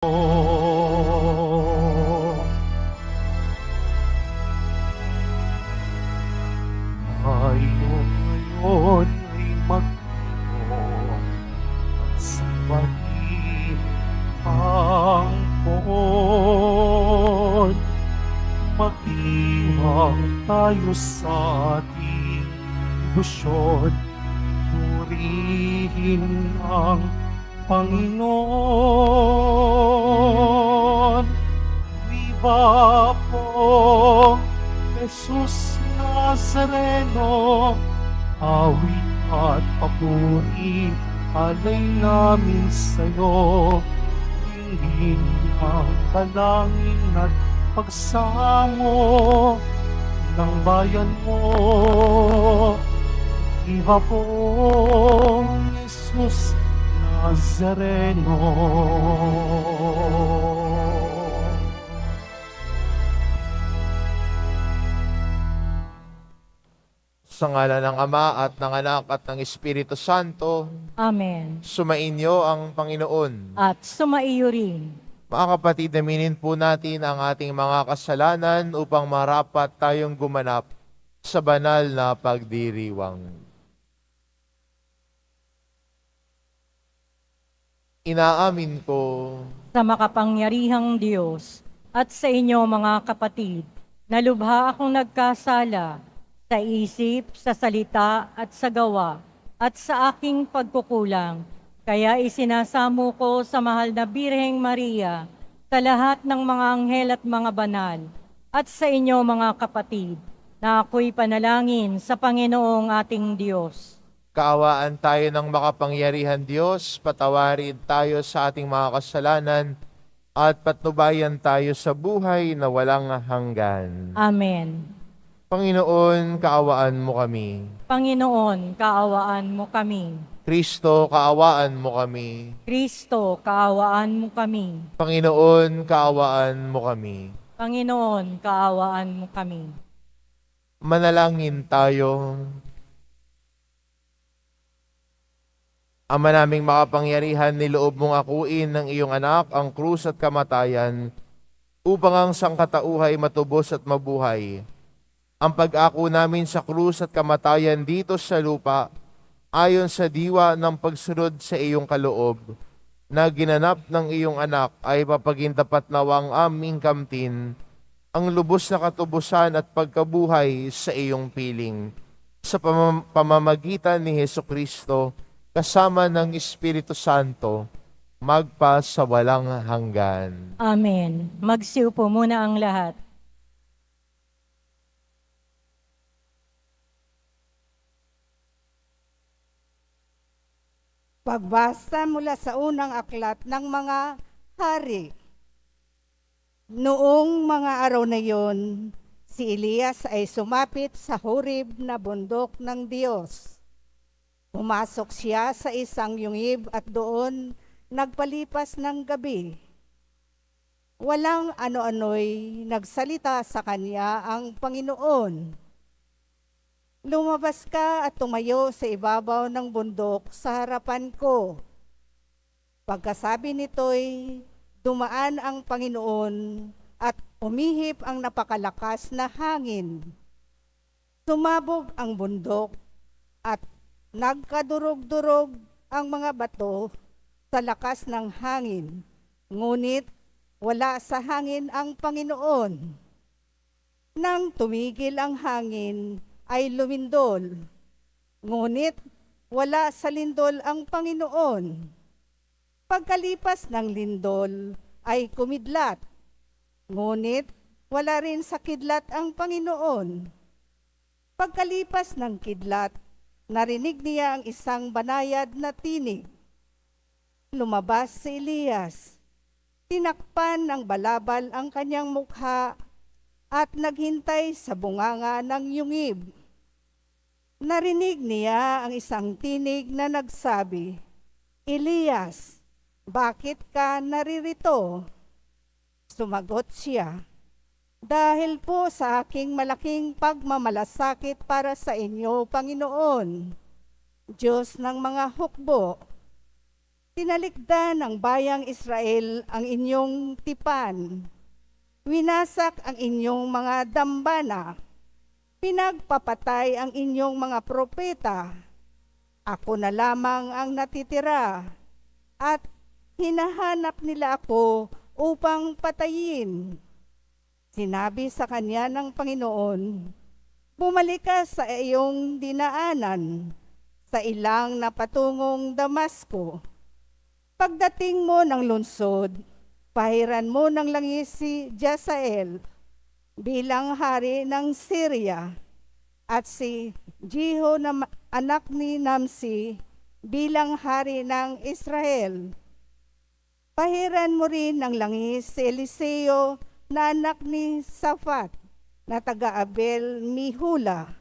Tayo ngayon ay magtuon at sambahin ang poon. Mag-iwang tayo sa ating ilusyon, purihin ang Panginoon. Viva po, Jesus Nazareno, awit at papuri, alay namin sa'yo. Dinggin ang dalangin at pagsamo ng bayan mo. Viva po, Jesus Nazareno. Sa ngala ng Ama at ng Anak at ng Espiritu Santo, Amen. sumainyo ang Panginoon. At sumaiyo rin. Mga kapatid, aminin po natin ang ating mga kasalanan upang marapat tayong gumanap sa banal na pagdiriwang. Inaamin ko Sa makapangyarihang Diyos at sa inyo mga kapatid, na lubha akong nagkasala sa isip, sa salita at sa gawa at sa aking pagkukulang. Kaya isinasamo ko sa mahal na Birheng Maria, sa lahat ng mga anghel at mga banal, at sa inyo mga kapatid, na ako'y panalangin sa Panginoong ating Diyos. kaawaan tayo ng makapangyarihan Diyos, patawarin tayo sa ating mga kasalanan, at patnubayan tayo sa buhay na walang hanggan. Amen. Panginoon, kaawaan mo kami. Panginoon, kaawaan mo kami. Kristo, kaawaan mo kami. Kristo, kaawaan mo kami. Panginoon, kaawaan mo kami. Panginoon, kaawaan mo kami. Manalangin tayo. Ama naming makapangyarihan, niloob mong akuin ng iyong anak ang krus at kamatayan upang ang sangkatauhay matubos at mabuhay. Ang pag-ako namin sa krus at kamatayan dito sa lupa, ayon sa diwa ng pagsunod sa iyong kaloob, na ginanap ng iyong anak ay papagintapat nawang aming kamtin, ang lubos na katubusan at pagkabuhay sa iyong piling. Sa pamamagitan ni Hesukristo, kasama ng Espiritu Santo, magpa sa walang hanggan. Amen. Magsiupo muna ang lahat. Pagbasa mula sa unang aklat ng mga hari. Noong mga araw na yon, si Elias ay sumapit sa Horeb na bundok ng Diyos. Pumasok siya sa isang yungib at doon nagpalipas ng gabi. Walang ano-ano'y nagsalita sa kanya ang Panginoon. Lumabas ka at tumayo sa ibabaw ng bundok sa harapan ko. Pagkasabi nito'y dumaan ang Panginoon at umihip ang napakalakas na hangin. Sumabog ang bundok at nagkadurog-durog ang mga bato sa lakas ng hangin. Ngunit wala sa hangin ang Panginoon. Nang tumigil ang hangin, ay lumindol. Ngunit wala sa lindol ang Panginoon. Pagkalipas ng lindol ay kumidlat. Ngunit wala rin sa kidlat ang Panginoon. Pagkalipas ng kidlat, narinig niya ang isang banayad na tinig. Lumabas si Elias. Tinakpan ng balabal ang kanyang mukha at naghintay sa bunganga ng yungib. Narinig niya ang isang tinig na nagsabi, Elias, bakit ka naririto? Sumagot siya, dahil po sa aking malaking pagmamalasakit para sa inyo, Panginoon, Diyos ng mga hukbo. Tinalikdan ng bayang Israel ang inyong tipan. Winasak ang inyong mga dambana. Pinagpapatay ang inyong mga propeta. Ako na lamang ang natitira at hinahanap nila ako upang patayin. Sinabi sa kanya ng Panginoon, bumalik ka sa iyong dinaanan, sa ilang na patungong Damasco. Pagdating mo ng lungsod, pahiran mo ng langis si Jazael bilang hari ng Syria at si Jehu na anak ni Namsi bilang hari ng Israel. Pahiran mo rin ng langis si Eliseo na anak ni Safat na taga-Abel Mihula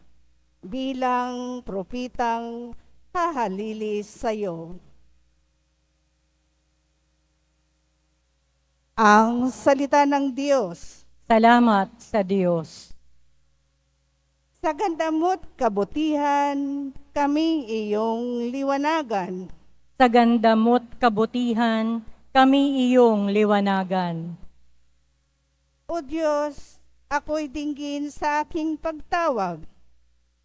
bilang propitang hahalili sa iyo. Ang salita ng Diyos. Salamat sa Diyos. Sa ganda mo't kabutihan, kami iyong liwanagan. Sa ganda mo't kabutihan, kami iyong liwanagan. O Diyos, ako'y dinggin sa aking pagtawag.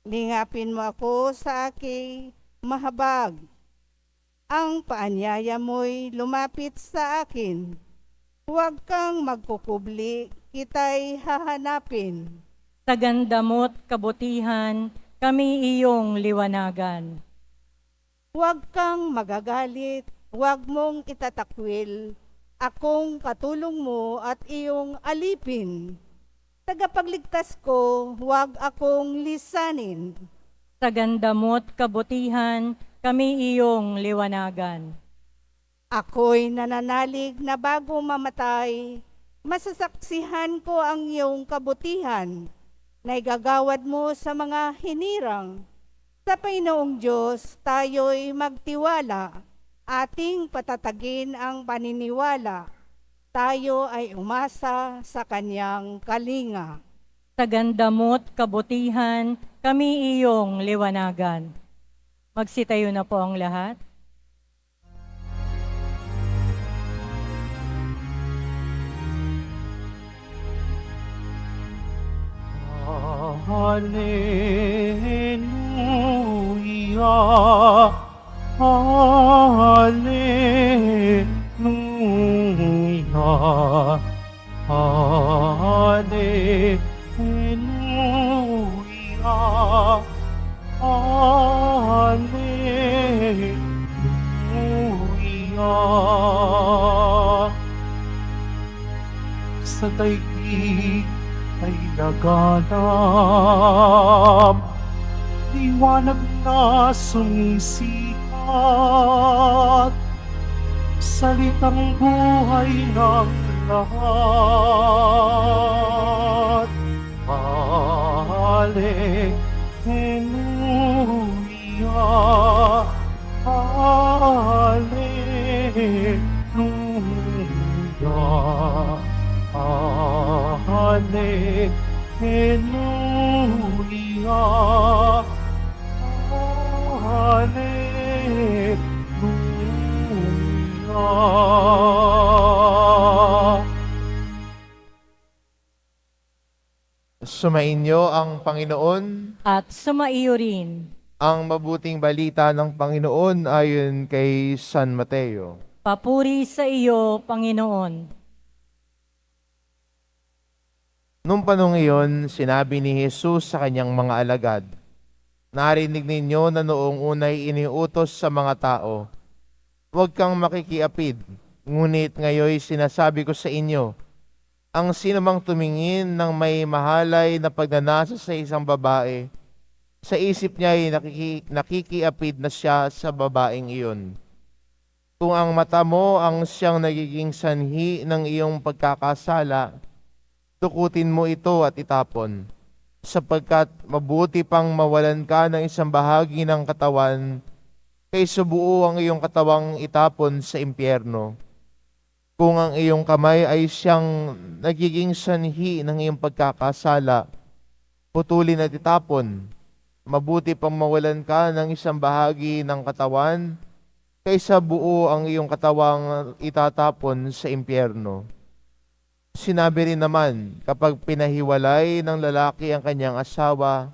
Lingapin mo ako sa aking mahabag. Ang paanyaya mo'y lumapit sa akin. Huwag kang magkukubli, kita'y hahanapin. Sa ganda mo't kabutihan, kami iyong liwanagan. Huwag kang magagalit, huwag mong itatakwil. Akong katulong mo at iyong alipin. Tagapagligtas ko, huwag akong lisanin. Sa ganda mo't kabutihan, kami iyong liwanagan. Ako'y nananalig na bago mamatay, masasaksihan ko ang iyong kabutihan na igagawad mo sa mga hinirang. Sa Panginoong Diyos, tayo'y magtiwala, ating patatagin ang paniniwala. Tayo ay umasa sa kanyang kalinga. Sa ganda mo't kabutihan, kami iyong liwanagan. Magsitayo na po ang lahat. Hallelujah, Hallelujah, Hallelujah, Hallelujah. Sa daigdig ay laganap, liwanag na sumisikat, salitang buhay ng lahat. Hallelujah, Hallelujah, Hallelujah, Hallelujah. Sumainyo ang Panginoon. At sumaiyo rin. Ang mabuting balita ng Panginoon ayon kay San Mateo. Papuri sa iyo, Panginoon. Nung panong iyon, sinabi ni Jesus sa kanyang mga alagad, narinig ninyo na noong unay iniutos sa mga tao, huwag kang makikiapid, ngunit ngayoy sinasabi ko sa inyo, ang sinumang tumingin ng may mahalay na pagnanasa sa isang babae, sa isip niya ay nakikiapid na siya sa babaeng iyon. Kung ang mata mo ang siyang nagiging sanhi ng iyong pagkakasala, tukutin mo ito at itapon, sapagkat mabuti pang mawalan ka ng isang bahagi ng katawan, kaysa buo ang iyong katawang itapon sa impyerno. Kung ang iyong kamay ay siyang nagiging sanhi ng iyong pagkakasala, putulin at itapon. Mabuti pang mawalan ka ng isang bahagi ng katawan kaysa buo ang iyong katawang itatapon sa impyerno. Sinabi rin naman, kapag pinahiwalay ng lalaki ang kanyang asawa,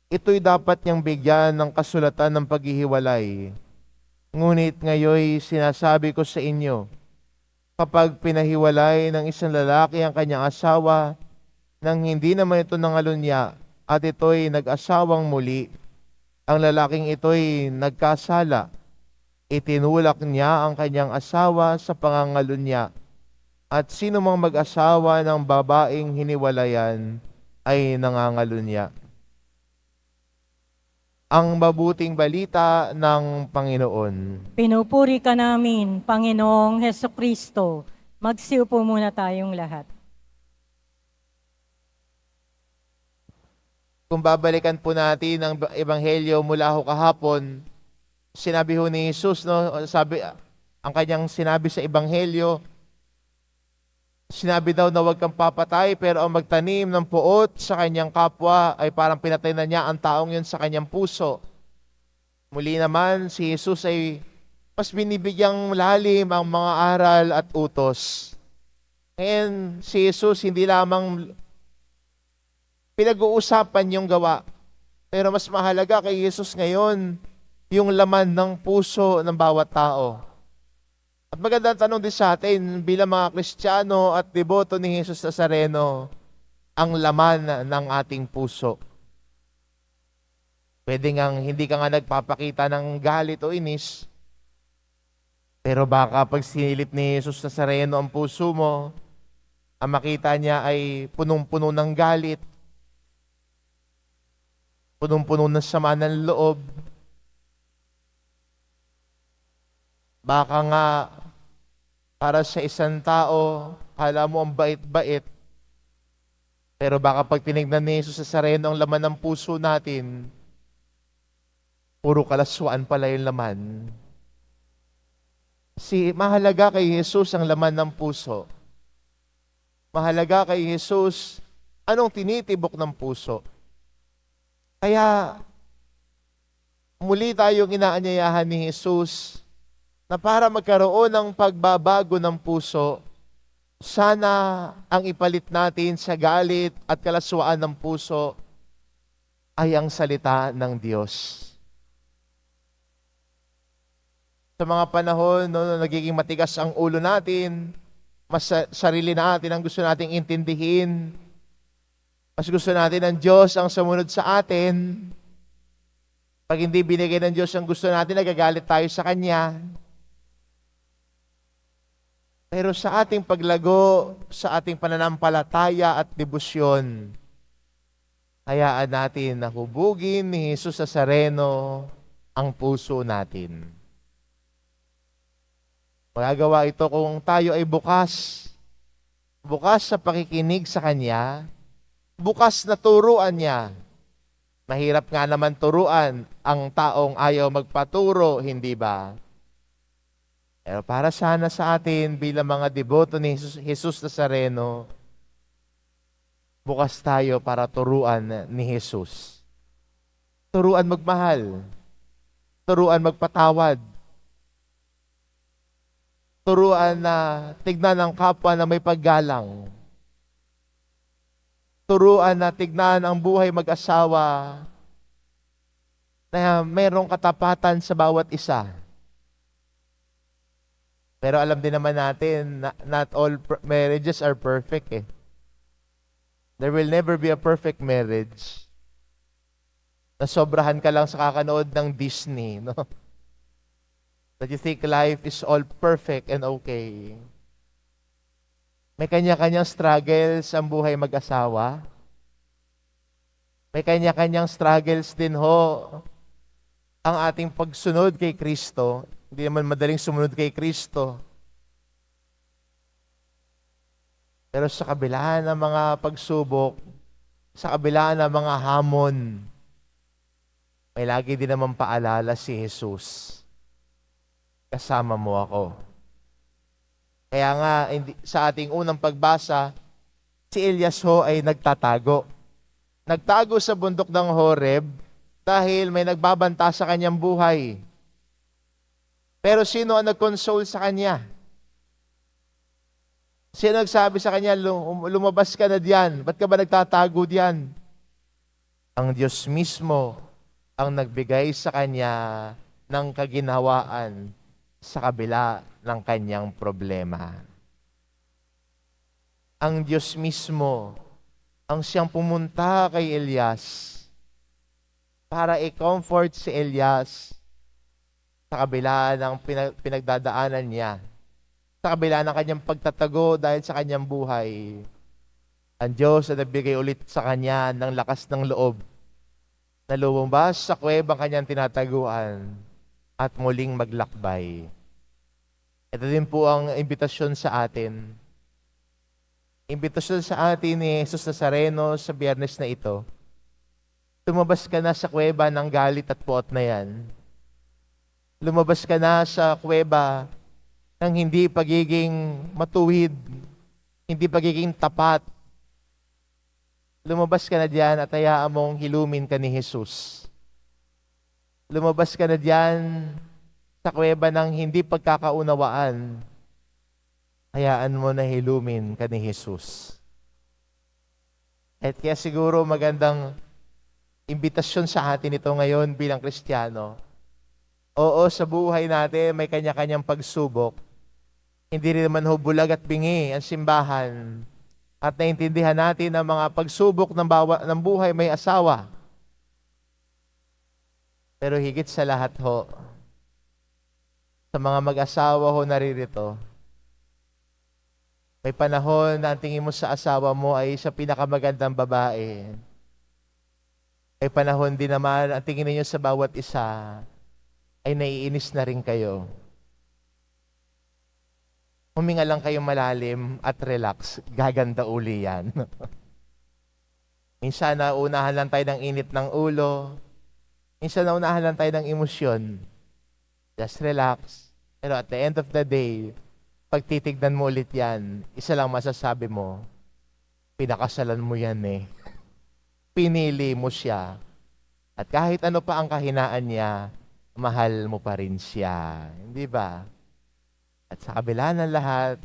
ito'y dapat niyang bigyan ng kasulatan ng paghihiwalay. Ngunit ngayon sinasabi ko sa inyo, kapag pinahiwalay ng isang lalaki ang kanyang asawa, nang hindi naman ito nangalunya at ito'y nag-asawang muli, ang lalaking ito'y nagkasala, itinulak niya ang kanyang asawa sa pangangalunya. At sino mang mag-asawa ng babaeng hiniwalayan ay nangangalunya. Ang mabuting balita ng Panginoon. Pinupuri ka namin, Panginoong Hesukristo. Magsiupo muna tayong lahat. Kung babalikan po natin ang ebanghelyo mula ho kahapon, sinabi ho ni Jesus, no, ang kanyang sinabi sa ebanghelyo, sinabi daw na huwag kang papatay, pero ang magtanim ng puot sa kanyang kapwa ay parang pinatay na niya ang taong yun sa kanyang puso. Muli naman, si Jesus ay mas binibigyang lalim ang mga aral at utos. Ngayon, si Jesus hindi lamang pinag-uusapan yung gawa, pero mas mahalaga kay Jesus ngayon yung laman ng puso ng bawat tao. At magandang tanong din sa atin bilang mga Kristiyano at deboto ni Jesus Nazareno, ang laman ng ating puso. Pwede ngang hindi ka nga nagpapakita ng galit o inis, pero baka pag sinilip ni Jesus Nazareno ang puso mo, ang makita niya ay punong-puno ng galit, punong-puno ng sama ng loob. Baka nga para sa isang tao, kala mo ang bait-bait. Pero baka pag tinignan ni Jesus Nazareno ang laman ng puso natin, puro kalaswaan pala yung laman. Mahalaga kay Jesus ang laman ng puso. Mahalaga kay Jesus anong tinitibok ng puso. Kaya muli tayong inaanyayahan ni Jesus na para magkaroon ng pagbabago ng puso, sana ang ipalit natin sa galit at kalaswaan ng puso ay ang salita ng Diyos. Sa mga panahon no, nagiging matigas ang ulo natin, mas sarili natin ang gusto nating intindihin, mas gusto natin ng Diyos ang sumunod sa atin. Pag hindi binigay ng Diyos ang gusto natin, nagagalit tayo sa Kanya. Pero sa ating paglago, sa ating pananampalataya at debosyon, hayaan natin na hubugin ni Jesus Nazareno ang puso natin. Magagawa ito kung tayo ay bukas. Bukas sa pakikinig sa Kanya, bukas na turuan niya. Mahirap nga naman turuan ang taong ayaw magpaturo, hindi ba? Pero para sana sa atin bilang mga deboto ni Jesus Nazareno, bukas tayo para turuan ni Jesus. Turuan magmahal. Turuan magpatawad. Turuan na tignan ang kapwa na may paggalang. Turuan na tignan ang buhay mag-asawa na mayroong katapatan sa bawat isa. Pero alam din naman natin, not all marriages are perfect eh. There will never be a perfect marriage. Nasobrahan ka lang sa kakanood ng Disney, no? That you think life is all perfect and okay. May kanya-kanyang struggles ang buhay mag-asawa. May kanya-kanyang struggles din ho ang ating pagsunod kay Kristo. Hindi naman madaling sumunod kay Kristo. Pero sa kabila ng mga pagsubok, sa kabila ng mga hamon, may lagi din naman paalala si Jesus. Kasama mo ako. Kaya nga, sa ating unang pagbasa, si Elias ho ay nagtatago. Nagtago sa bundok ng Horeb dahil may nagbabanta sa kanyang buhay. Pero sino ang nag-console sa kanya? Sino nagsabi sa kanya, lumabas ka na diyan, ba't ka ba nagtatago diyan? Ang Diyos mismo ang nagbigay sa kanya ng kaginhawaan sa kabila ng kanyang problema. Ang Diyos mismo ang siyang pumunta kay Elias para i-comfort si Elias sa kabila ng pinagdadaanan niya, sa kabila ng kanyang pagtatago dahil sa kanyang buhay. Ang Diyos ay nagbigay ulit sa kanya ng lakas ng loob na lumabas sa kuwebang kanyang tinataguan at muling maglakbay. Ito din po ang imbitasyon sa atin. Imbitasyon sa atin ni Jesus Nazareno sa Biyernes na ito. Lumabas ka na sa kuweba ng galit at puot na yan. Lumabas ka na sa kuweba ng hindi pagiging matuwid, hindi pagiging tapat. Lumabas ka na diyan at hayaan mong hilumin ka ni Jesus. Lumabas ka na diyan sa kuweba ng hindi pagkakaunawaan. Hayaan mo na hilumin ka ni Jesus. At kaya siguro magandang imbitasyon sa atin ito ngayon bilang Kristiyano. Oo, sa buhay natin may kanya-kanyang pagsubok. Hindi rin naman bulag at bingi ang simbahan. At naintindihan natin ang mga pagsubok ng buhay may asawa. Pero higit sa lahat ho, sa mga mag-asawa ho naririto, may panahon na ang tingin mo sa asawa mo ay sa pinakamagandang babae. May panahon din naman ang tingin ninyo sa bawat isa ay naiinis na rin kayo. Huminga lang kayong malalim at relax. Gaganda uli yan. Minsan naunahan lang tayo ng init ng ulo. Minsan naunahan lang tayo ng emosyon. Just relax. Pero at the end of the day, pag titignan mo ulit yan, isa lang masasabi mo, pinakasalan mo yan eh. Pinili mo siya. At kahit ano pa ang kahinaan niya, mahal mo pa rin siya. Hindi ba? At sa kabila ng lahat,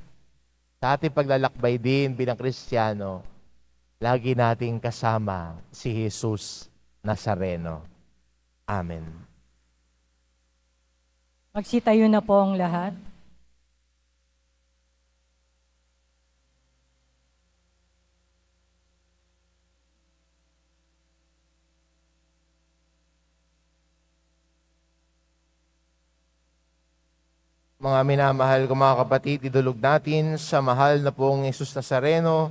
sa ating paglalakbay din bilang Kristiyano, lagi nating kasama si Jesus Nazareno. Amen. Magsitayo na po ang lahat. Mga minamahal ko mga kapatid, idulog natin sa mahal na pong Jesus Nazareno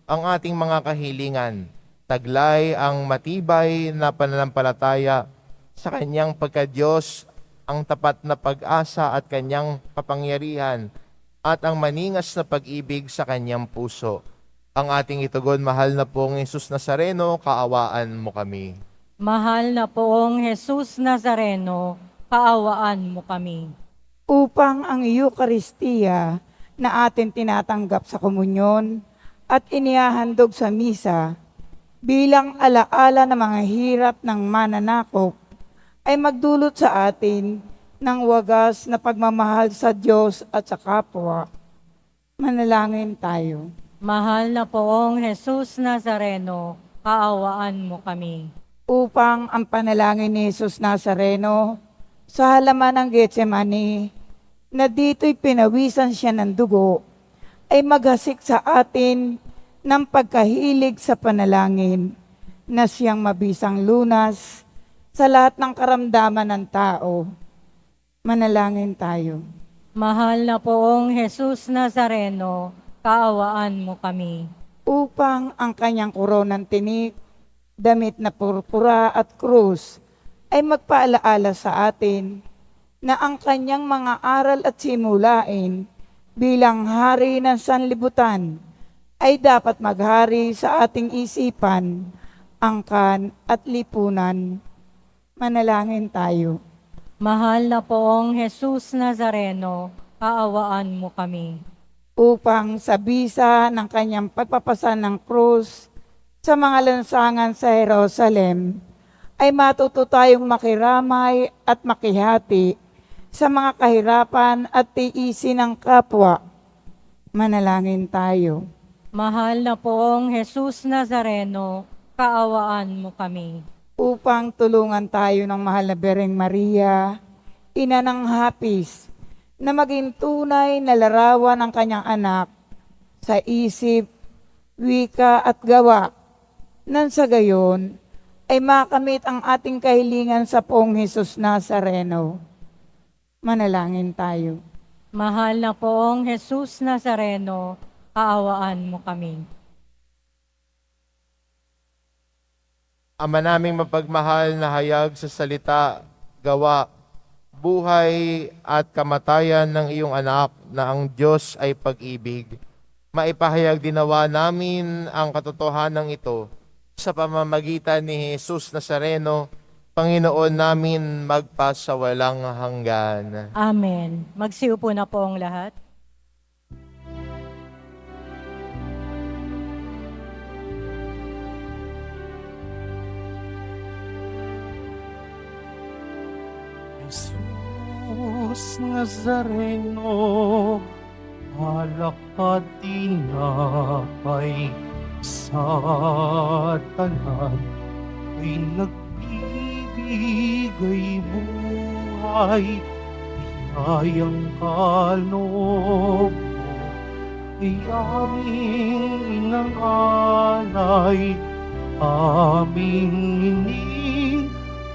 ang ating mga kahilingan. Taglay ang matibay na pananampalataya sa kanyang pagka-Diyos, ang tapat na pag-asa at kanyang kapangyarihan, at ang maningas na pag-ibig sa kanyang puso. Ang ating itugon, mahal na pong Jesus Nazareno, kaawaan mo kami. Mahal na poong Jesus Nazareno, kaawaan mo kami. Upang ang Eucharistia na atin tinatanggap sa komunyon at inihahandog sa misa bilang alaala ng mga hirap ng mananakop ay magdulot sa atin ng wagas na pagmamahal sa Diyos at sa kapwa. Manalangin tayo. Mahal na poong Jesus Nazareno, kaawaan mo kami. Upang ang panalangin ni Jesus Nazareno sa halaman ng Getsemani, na dito'y pinawisan siya ng dugo, ay maghasik sa atin ng pagkahilig sa panalangin na siyang mabisang lunas sa lahat ng karamdaman ng tao. Manalangin tayo. Mahal na poong Jesus Nazareno, kaawaan mo kami. Upang ang kanyang koronang tinik, damit na purpura at krus, ay magpaalaala sa atin na ang kanyang mga aral at simulain bilang hari ng sanlibutan ay dapat maghari sa ating isipan, angkan at lipunan. Manalangin tayo. Mahal na poong Jesus Nazareno, kaawaan mo kami. Upang sa bisa ng kanyang pagpapasan ng krus sa mga lansangan sa Jerusalem, ay matuto tayong makiramay at makihati sa mga kahirapan at tiisin ng kapwa. Manalangin tayo. Mahal na poong Jesus Nazareno, kaawaan mo kami. Upang tulungan tayo ng mahal na Bereng Maria, ina ng hapis, na maging tunay na larawan ng kanyang anak sa isip, wika at gawa, nang sa gayon ay makamit ang ating kahilingan sa poong Jesus Nazareno. Manalangin tayo. Mahal na poong Jesus Nazareno, kaawaan mo kami. Ama naming mapagmahal na hayag sa salita, gawa, buhay at kamatayan ng iyong anak na ang Diyos ay pag-ibig. Maipahayag dinawa namin ang katotohanan ito sa pamamagitan ni Jesus Nazareno, Panginoon namin magpasawalang hanggan. Amen. Magsiupo na po ang lahat. Jesus Nazareno, alak at tinapay sa tanan ay nagbibigay buhay, biyayang kaloob mo ay aming inangalay, aming ining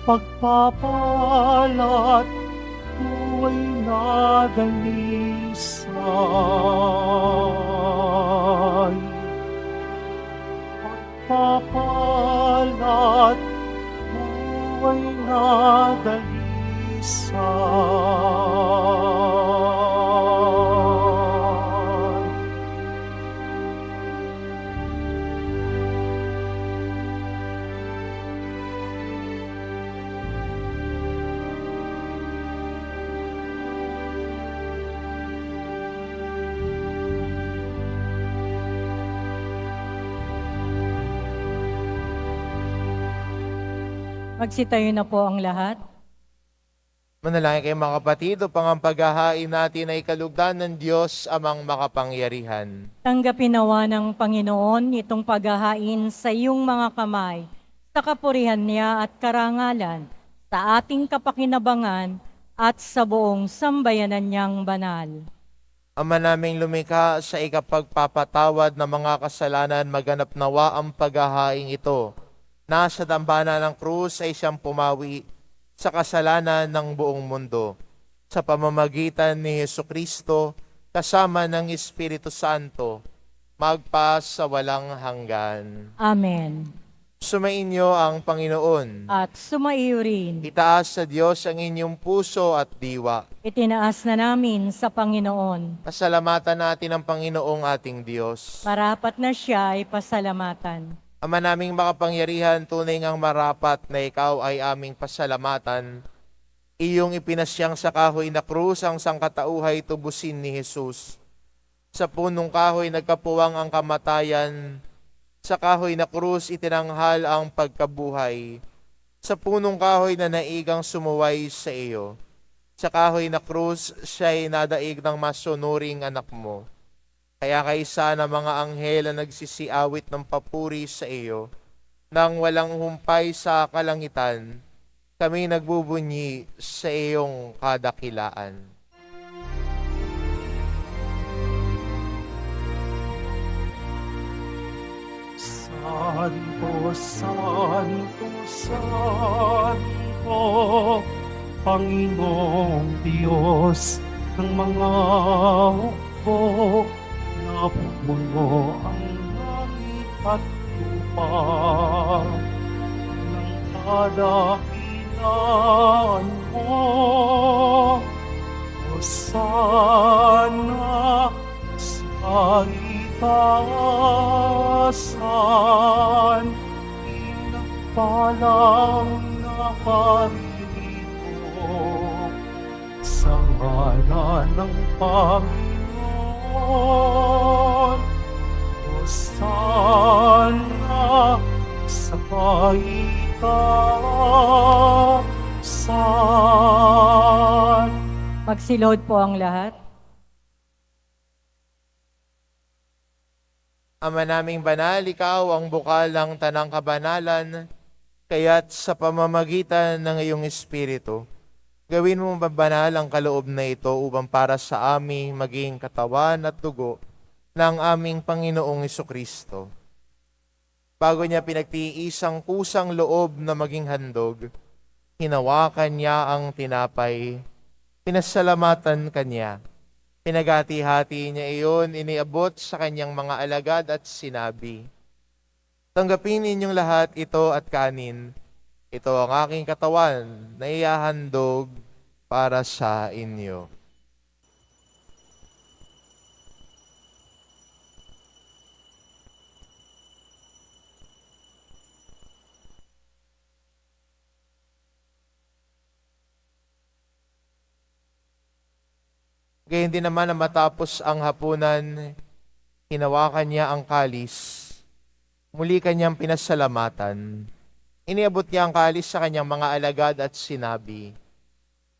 pagpapalat, buhay na dalisay. Pagpapalat, buhay na dalisay. Magsitayo na po ang lahat. Manalangin kayo mga kapatid, upang ang paghahain natin ay kalugdan ng Diyos amang makapangyarihan. Tanggapin nawa ng Panginoon itong paghahain sa iyong mga kamay, sa kapurihan niya at karangalan, sa ating kapakinabangan at sa buong sambayanan niyang banal. Ama naming lumikha, sa ikapagpapatawad ng mga kasalanan, maganap nawa ang paghahain ito. Nasa dambana ng krus ay siyang pumawi sa kasalanan ng buong mundo. Sa pamamagitan ni Jesucristo, kasama ng Espiritu Santo, magpas sa walang hanggan. Amen. Sumainyo ang Panginoon. At sumaiyo rin. Itaas sa Diyos ang inyong puso at diwa. Itinaas na namin sa Panginoon. Pasalamatan natin ang Panginoong ating Diyos. Marapat na siya ay pasalamatan. Ama naming makapangyarihan, tunay ngang marapat na ikaw ay aming pasalamatan. Iyong ipinasyang sa kahoy na krus ang sangkatauhay tubusin ni Jesus. Sa punong kahoy nagkapuwang ang kamatayan. Sa kahoy na krus itinanghal ang pagkabuhay. Sa punong kahoy na naigang sumuway sa iyo. Sa kahoy na krus siya'y nadaig ng masunuring anak mo. Kaya kaysa na mga anghel na nagsisiawit ng papuri sa iyo, nang walang humpay sa kalangitan, kami nagbubunyi sa iyong kadakilaan. Santo, Santo, Santo, Panginoong Diyos ng mga hukbo, napupuno ang langit at lupa ng kadakilaan mo. Hosana sa itaasan, pinagpalang naparito sa ngalan ng Panginoon. Hosana sa kaitaasan. Magsilod po ang lahat. Ama naming banal, ikaw ang bukal ng tanang kabanalan, kaya't sa pamamagitan ng iyong Espiritu, gawin mo mabanal ang kaloob na ito upang para sa aming maging katawan at dugo ng aming Panginoong Kristo. Bago niya pinagtiisang kusang loob na maging handog, hinawakan niya ang tinapay, pinasalamatan kanya. Pinagati-hati niya iyon, iniabot sa kanyang mga alagad at sinabi, "Tanggapin ninyong lahat ito at kanin. Ito ang aking katawan na ihahandog para sa inyo." Gayun din naman na matapos ang hapunan, hinawakan niya ang kalis. Muli kanyang pinasalamatan. Iniabot niya ang kalis sa kanyang mga alagad at sinabi,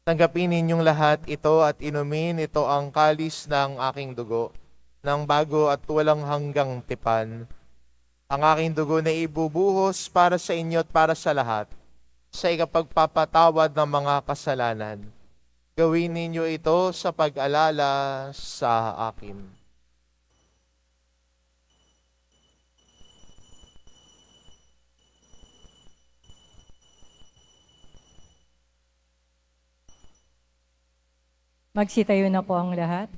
"Tanggapin ninyong lahat ito at inumin, ito ang kalis ng aking dugo, ng bago at walang hanggang tipan. Ang aking dugo na ibubuhos para sa inyo at para sa lahat, sa ikapagpapatawad ng mga kasalanan. Gawin ninyo ito sa pag-alala sa akin." Magsitayo na po ang lahat.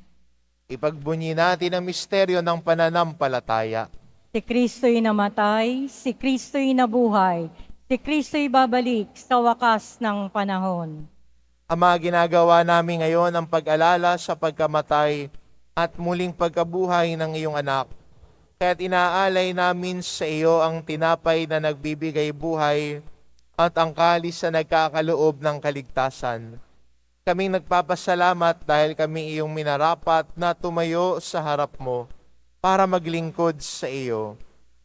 Ipagbunyi natin ang misteryo ng pananampalataya. Si Kristo'y namatay, si Kristo'y nabuhay, si Kristo'y babalik sa wakas ng panahon. Ama, ginagawa namin ngayon ang pag-alala sa pagkamatay at muling pagkabuhay ng iyong anak. Kaya't inaalay namin sa iyo ang tinapay na nagbibigay buhay at ang kalis na nagkakaloob ng kaligtasan. Kaming nagpapasalamat dahil kami iyong minarapat na tumayo sa harap mo para maglingkod sa iyo.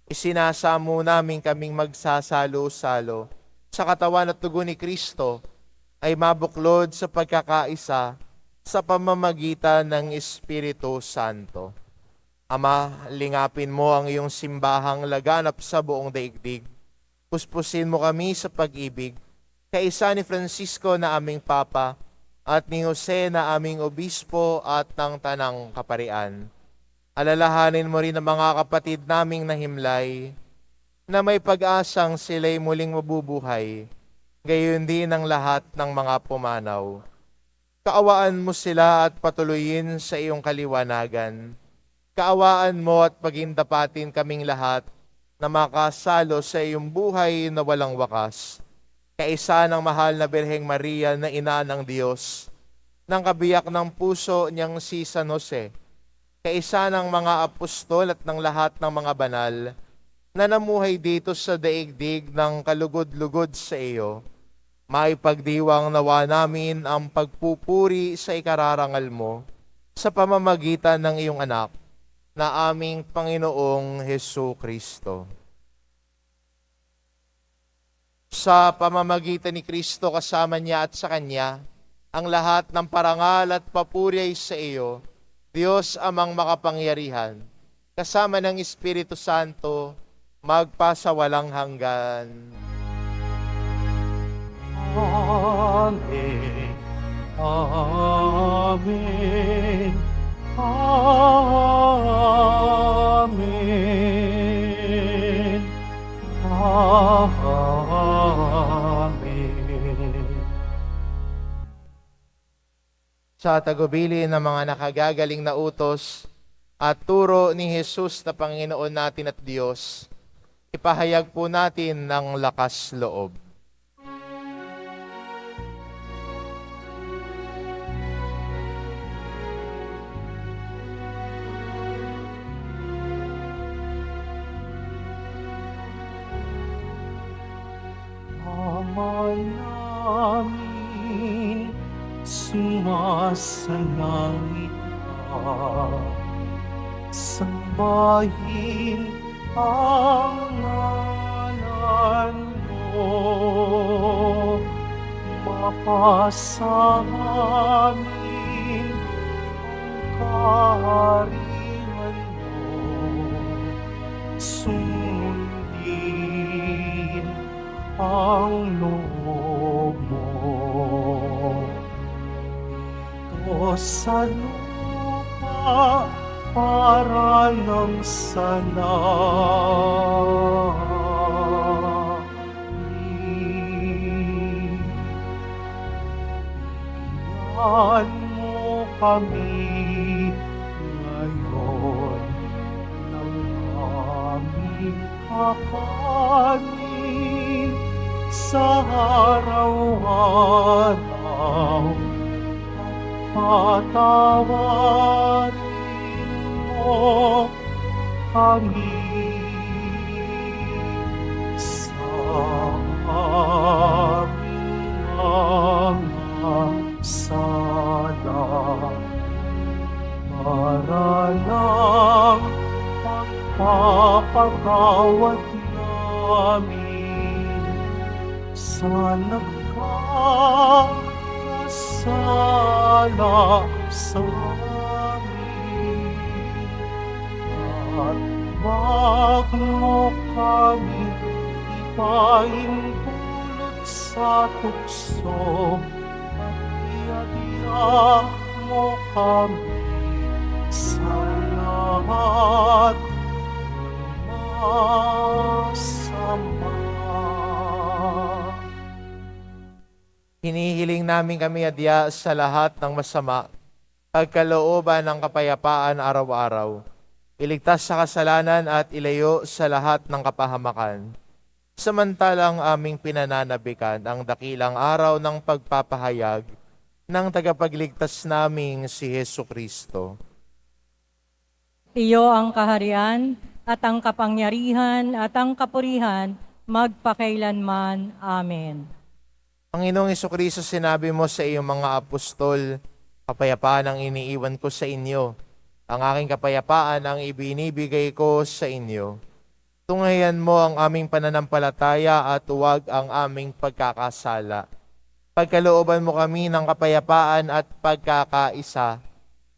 Isinasamo namin kaming magsasalo-salo sa katawan at dugo ni Kristo ay mabuklod sa pagkakaisa sa pamamagitan ng Espiritu Santo. Ama, lingapin mo ang iyong simbahang laganap sa buong daigdig. Puspusin mo kami sa pag-ibig, kaisa ni Francisco na aming Papa, at ni Jose na aming Obispo at ng Tanang Kaparian. Alalahanin mo rin ang mga kapatid naming nahimlay, na may pag-asang sila'y muling mabubuhay, gayon din ang lahat ng mga pumanaw. Kaawaan mo sila at patuloyin sa iyong kaliwanagan. Kaawaan mo at pagindapatin kaming lahat na makasalo sa iyong buhay na walang wakas. Kaisa ng mahal na Birheng Maria na ina ng Diyos, ng kabiyak ng puso niyang si San Jose, kaisa ng mga apostol at ng lahat ng mga banal na namuhay dito sa daigdig ng kalugod-lugod sa iyo, maipagdiwang nawa namin ang pagpupuri sa ikararangal mo sa pamamagitan ng iyong anak na aming Panginoong Hesu Kristo. Sa pamamagitan ni Kristo kasama niya at sa Kanya, ang lahat ng parangal at papuri ay sa iyo, Diyos amang makapangyarihan, kasama ng Espiritu Santo, magpasawalang hanggan. Amen. Amen. Amen. Amen. Sa tagubili ng mga nakagagaling na utos at turo ni Jesus na Panginoon natin at Diyos, ipahayag po natin ng lakas loob. Ama namin, sumasalangit ka. Sambahin ang ngalan mo. Mapasa amin kaharian mo, sundin ang loob mo. Dito sa lupa para ng sanali. Bigyan mo kami ngayon ng aming kakanin sa araw-araw. Patawarin mo kami sa aming mga sala, para ng pagpapatawad namin sa nagkakasala sa amin. At wag mo kami ipaintulot sa tukso, at iadya mo kami sa lahat ng masama. Hinihiling namin kami adya sa lahat ng masama, pagkalooban ng kapayapaan araw-araw, iligtas sa kasalanan at ilayo sa lahat ng kapahamakan. Samantalang aming pinananabikan ang dakilang araw ng pagpapahayag ng tagapagligtas naming si Hesu Kristo. Iyo ang kaharian at ang kapangyarihan at ang kapurihan magpakailanman. Amen. Panginoong Hesukristo, sinabi mo sa iyong mga apostol, kapayapaan ang iniiwan ko sa inyo. Ang aking kapayapaan ang ibinibigay ko sa inyo. Tunghayan mo ang aming pananampalataya at huwag ang aming pagkakasala. Pagkalooban mo kami ng kapayapaan at pagkakaisa,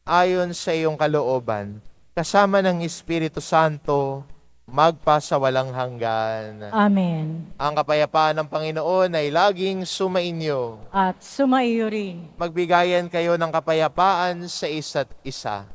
ayon sa iyong kalooban, kasama ng Espiritu Santo, magpasawalang hanggan. Amen. Ang kapayapaan ng Panginoon ay laging sumainyo. At sumaiyo rin. Magbigayan kayo ng kapayapaan sa isa't isa.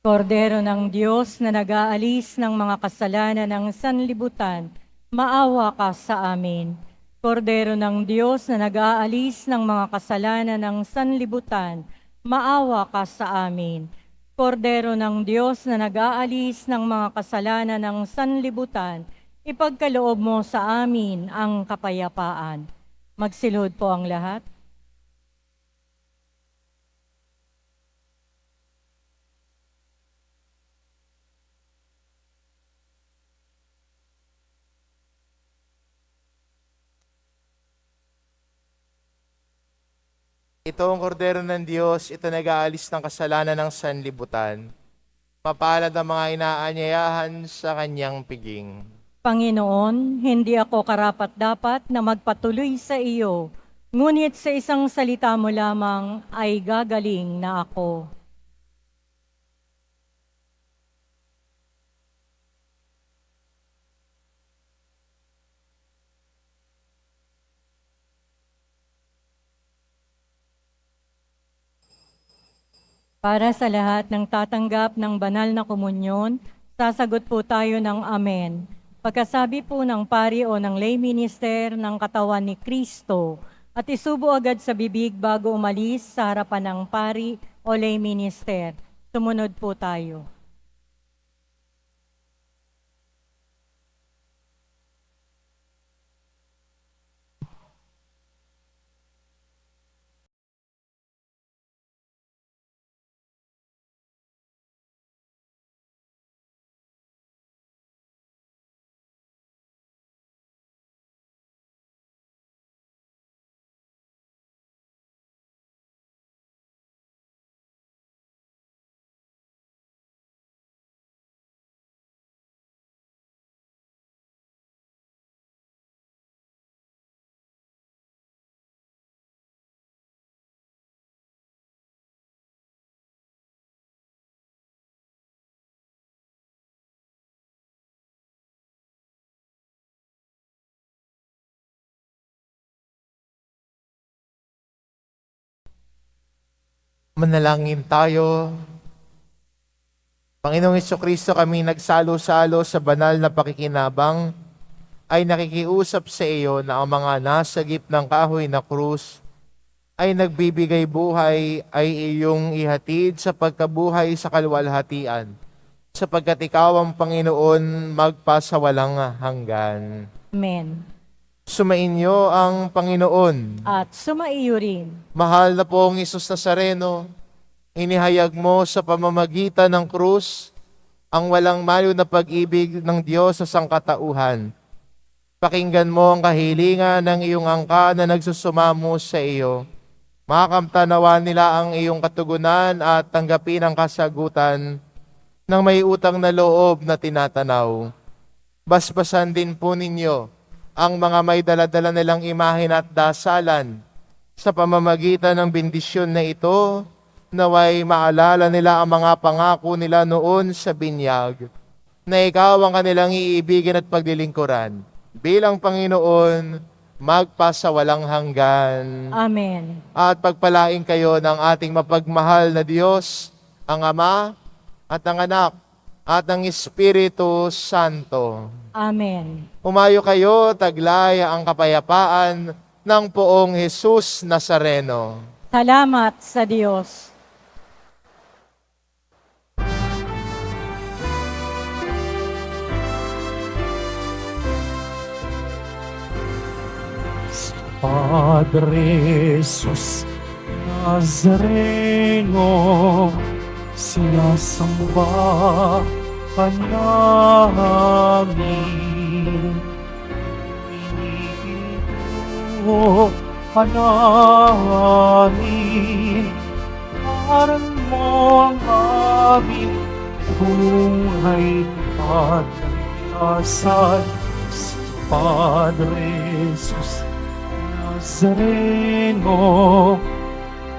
Kordero ng Diyos na nag-aalis ng mga kasalanan ng sanlibutan, maawa ka sa amin. Kordero ng Diyos na nag-aalis ng mga kasalanan ng sanlibutan, maawa ka sa amin. Kordero ng Diyos na nag-aalis ng mga kasalanan ng sanlibutan, ipagkaloob mo sa amin ang kapayapaan. Magsilod po ang lahat. Ito ang kordero ng Diyos, ito nag-aalis ng kasalanan ng sanlibutan. Mapalad ang mga inaanyayahan sa kanyang piging. Panginoon, hindi ako karapat-dapat na magpatuloy sa iyo, ngunit sa isang salita mo lamang ay gagaling na ako. Para sa lahat ng tatanggap ng banal na komunyon, sasagot po tayo ng Amen. Pagkasabi po ng pari o ng lay minister ng katawan ni Kristo, at isubo agad sa bibig bago umalis sa harapan ng pari o lay minister. Sumunod po tayo. Manalangin tayo. Panginoong Hesukristo, kami nagsalo-salo sa banal na pakikinabang ay nakikiusap sa iyo na ang mga nasagip ng kahoy na krus ay nagbibigay buhay ay iyong ihatid sa pagkabuhay sa kaluwalhatian, sapagkat ikaw ang Panginoon magpasawalang hanggan. Amen. Sumainyo ang Panginoon. At sumaiyo rin. Mahal na pong Isus Nazareno, inihayag mo sa pamamagitan ng krus ang walang malo na pag-ibig ng Diyos sa sangkatauhan. Pakinggan mo ang kahilingan ng iyong angka na nagsusumamo sa iyo. Makakamtanawa nila ang iyong katugunan at tanggapin ang kasagutan ng may utang na loob na tinatanaw. Basbasan din po ninyo ang mga may daladala nilang imahen at dasalan. Sa pamamagitan ng bendisyon na ito, naway maalala nila ang mga pangako nila noon sa binyag, na ikaw ang kanilang iibigin at paglilingkuran. Bilang Panginoon, magpasawalang hanggan. Amen. At pagpalain kayo ng ating mapagmahal na Diyos, ang Ama at ang Anak at ang Espiritu Santo. Amen. Umayo kayo, taglay ang kapayapaan ng poong Jesus Nazareno. Salamat sa Diyos. Padre Jesus Nazareno, sinasamba ka namin. Iniinto ka namin. Aral mo ang aming buhay at pag-asal. Padre Jesus Nazareno,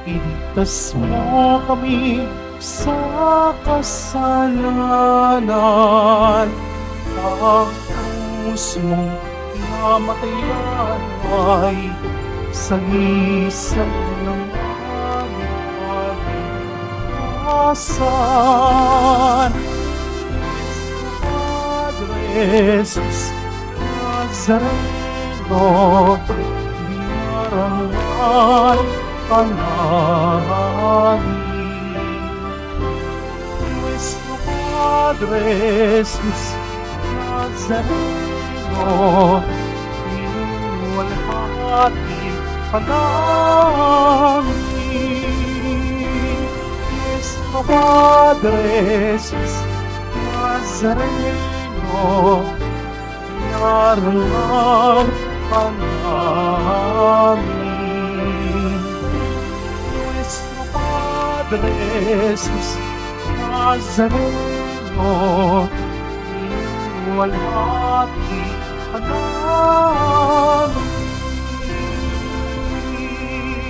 iligtas mo kami sa kasalanan. Ang krus mong namatayan ay sagisag ng aming pag-asan. Padre Jesus Nazareno, binarangan ka namin. Nuestro Padre Jesus Nazareno, inuwalhati ka namin. Nuestro Padre Jesus Nazareno, binarangan ka namin. Nuestro Padre Jesus Nazareno, inuwalhati ka namin.